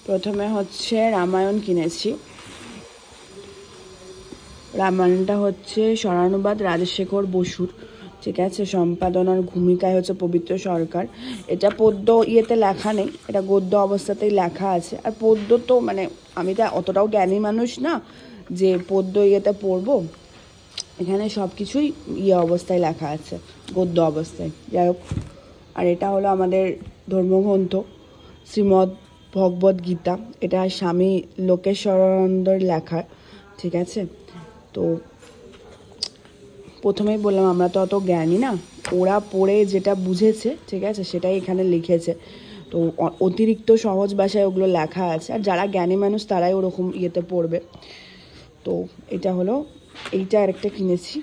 প্রথমে হচ্ছে রামায়ণ কিনেছি। রামায়ণটা হচ্ছে স্বরানুবাদ রাজশেখর বসুর, ঠিক আছে। সম্পাদনার ভূমিকায় হচ্ছে পবিত্র সরকার। এটা পদ্য ইয়েতে লেখা নেই, এটা গদ্য অবস্থাতেই লেখা আছে। আর পদ্য তো মানে আমি তো অতটাও জ্ঞানী মানুষ না যে পদ্য ইয়েতে পড়বো। এখানে সব কিছুই ইয়ে অবস্থায় লেখা আছে, গদ্য অবস্থায়। যাই হোক, আর এটা হলো আমাদের ধর্মগ্রন্থ শ্রীমদ্ ভগবদ গীতা। এটা স্বামী লোকেশ্বরানন্দর লেখা, ঠিক আছে। তো প্রথমেই বললাম আমরা তো অত জ্ঞানী না, ওরা পড়ে যেটা বুঝেছে, ঠিক আছে, সেটাই এখানে লিখেছে। তো অতিরিক্ত সহজ ভাষায় ওগুলো লেখা আছে, আর যারা জ্ঞানী মানুষ তারাই ওরকম ইয়েতে পড়বে। তো এটা হলো, এইটা আরেকটা কিনেছি।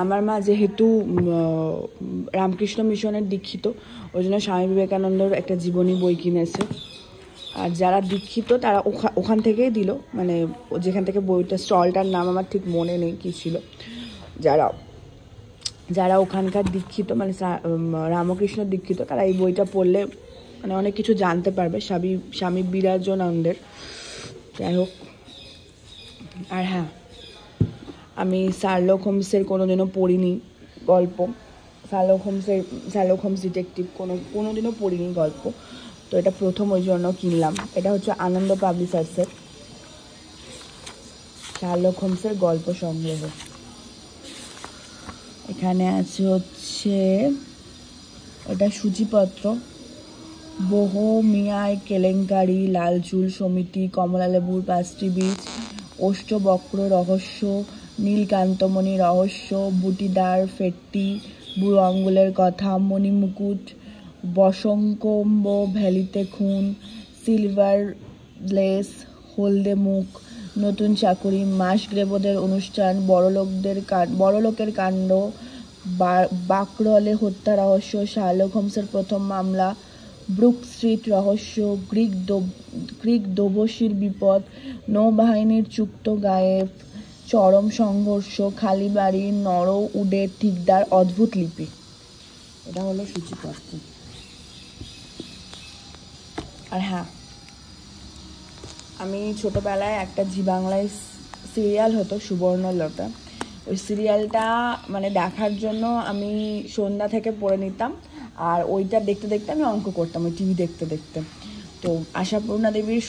আমার মা যেহেতু রামকৃষ্ণ মিশনের দীক্ষিত, ওই জন্য স্বামী বিবেকানন্দর একটা জীবনী বই কিনেছে। আর যারা দীক্ষিত তারা ওখান থেকেই দিল, মানে যেখান থেকে বইটা, স্টলটার নাম আমার ঠিক মনে নেই কী ছিল। যারা ওখানকার দীক্ষিত, মানে রামকৃষ্ণ দীক্ষিত, তারা এই বইটা পড়লে মানে অনেক কিছু জানতে পারবে স্বামী বিরাজনন্দের। যাই হোক, আর হ্যাঁ, আমি শার্লক হোমসের কোনোদিনও পড়িনি গল্প। শার্লক হোমস ডিটেকটিভ কোনোদিনও পড়িনি গল্প। তো এটা প্রথম, ওই জন্য কিনলাম। এটা হচ্ছে আনন্দ পাবলিশার্সের শার্লক হোমসের গল্প সংগ্রহ। এখানে আছে হচ্ছে এটা সূচিপত্র, বোহমিয়ায় কেলেঙ্কারি, লাল চুল সমিতি, কমলালেবুর 5টি বীজ, অষ্টবক্র রহস্য, নীলকান্তমণি রহস্য, বুটিদার ফেট্টি, বুড়ো আঙ্গুলের কথা, মণিমুকুট, বশঙ্কম্ব ভ্যালিতে খুন, সিলভার লেস, হলদে মুখ, নতুন চাকুরি, মাসগ্রেবদের অনুষ্ঠান, বড়লোকের কাণ্ড, বাকরলে হত্যা রহস্য, শার্লক হোমসের প্রথম মামলা, ব্রুক স্ট্রিট রহস্য, গ্রিক দোভসির বিপদ, নৌবাহিনীর চুক্ত গায়েব, চরম সংঘর্ষ, খালি বাড়ি, নরউডের ঠিকদার, অদ্ভুত লিপি। এটা হলো সূচিপত্র। আর হ্যাঁ, আমি ছোটোবেলায় একটা জি বাংলায় সিরিয়াল হতো সুবর্ণলতা, ওই সিরিয়ালটা মানে দেখার জন্য আমি সন্ধ্যা থেকে পড়ে নিতাম। আর ওইটা দেখতে দেখতে আমি অঙ্ক করতাম, ওই টিভি দেখতে দেখতে। তো আশাপূর্ণা দেবীর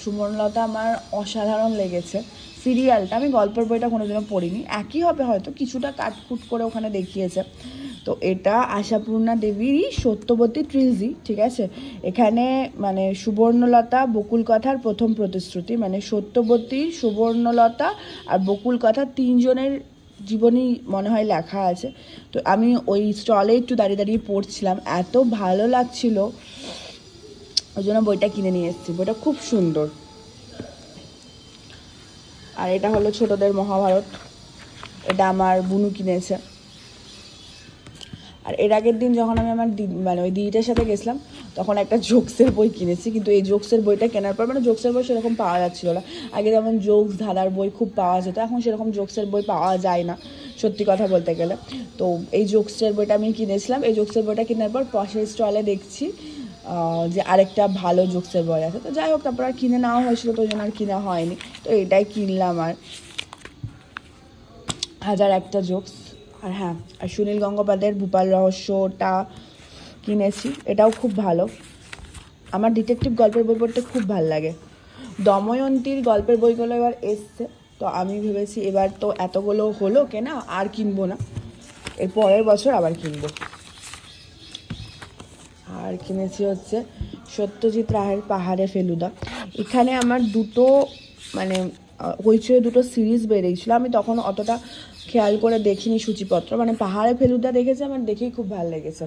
সুবর্ণলতা আমার অসাধারণ লেগেছে সিরিয়ালটা। আমি গল্পের বইটা কোনোদিনও পড়িনি, একই হবে হয়তো, কিছুটা কাটকুট করে ওখানে দেখিয়েছে। তো এটা আশাপূর্ণা দেবীরই সত্যবতী ট্রিলজি, ঠিক আছে। এখানে মানে সুবর্ণলতা বকুল কথার প্রথম প্রতিশ্রুতি, মানে সত্যবতী, সুবর্ণলতা আর বকুল কথা তিনজনের জীবনী মনে হয় লেখা আছে। তো আমি ওই স্টলে একটু দাঁড়িয়ে দাঁড়িয়ে পড়ছিলাম, এত ভালো লাগছিল, ওই জন্য বইটা কিনে নিয়ে এসেছি। বইটা খুব সুন্দর। আর এটা হলো ছোটদের মহাভারত, এটা আমার বুনু কিনেছে। আর এর আগের দিন যখন আমি আমার মানে ওই দিদিটার সাথে গেছিলাম, তখন একটা জোকসের বই কিনেছি। কিন্তু এই জোকসের বইটা কেনার পর মানে জোকসের বই সেরকম পাওয়া যাচ্ছিল না। আগে যেমন জোকস ধাঁধার বই খুব পাওয়া যেত, এখন সেরকম জোকসের বই পাওয়া যায় না, সত্যি কথা বলতে গেলে। তো এই জোকসের বইটা আমি কিনেছিলাম। এই জোকসের বইটা কেনার পর পাশের স্টলে দেখছি যে আরেকটা ভালো জোকসের বই আছে। তো যাই হোক, তারপর আর কিনে নেওয়া হয়েছিল, তো ওই জন্য আর কিনা হয়নি। তো এটাই কিনলাম, আর 1001টা জোকস। আর হ্যাঁ, আর সুনীল গঙ্গোপাধ্যায়ের ভূপাল রহস্যটা কিনেছি, এটাও খুব ভালো। আমার ডিটেকটিভ গল্পের বই পড়তে খুব ভালো লাগে। দময়ন্তীর গল্পের বইগুলো এবার এসছে, তো আমি ভেবেছি এবার তো এতগুলো হলো কেনা, আর কিনবো না, এর পরের বছর আবার কিনবো। আর কিনেছি হচ্ছে সত্যজিৎ রায়ের পাহাড়ে ফেলুদা। এখানে আমার দুটো মানে হইচয়ে দুটো সিরিজ বেরিয়েছিল, আমি তখন অতটা খেয়াল করে দেখিনি সূচিপত্র। মানে পাহাড়ে ফেলুদা দেখেছি, আমার দেখেই খুব ভালো লেগেছে।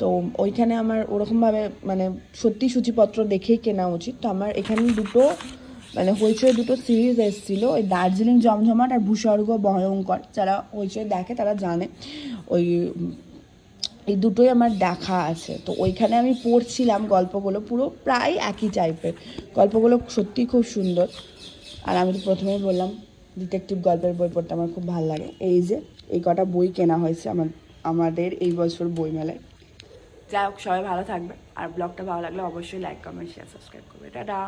তো ওইখানে আমার ওরকমভাবে মানে সত্যি সূচিপত্র দেখেই কেনা উচিত। তো আমার এখানে দুটো মানে হইচয়ে দুটো সিরিজ এসেছিলো, ওই দার্জিলিং জমজমাট আর ভূস্বর্গ ভয়ঙ্কর। যারা হইচয়ে দেখে তারা জানে, ওই এই দুটোই আমার দেখা আছে। তো ওইখানে আমি পড়ছিলাম গল্পগুলো, পুরো প্রায় একই টাইপের গল্পগুলো, সত্যি খুব সুন্দর। আর আমি তো প্রথমেই বললাম ডিটেকটিভ গল্পের বই পড়তে আমার খুব ভালো লাগে। এই যে এই কটা বই কেনা হয়েছে আমাদের এই বছর বইমেলায়। যাই হোক, সবাই ভালো থাকবে, আর ব্লগটা ভালো লাগলে অবশ্যই লাইক কমেন্ট শেয়ার সাবস্ক্রাইব করবে। টাটা।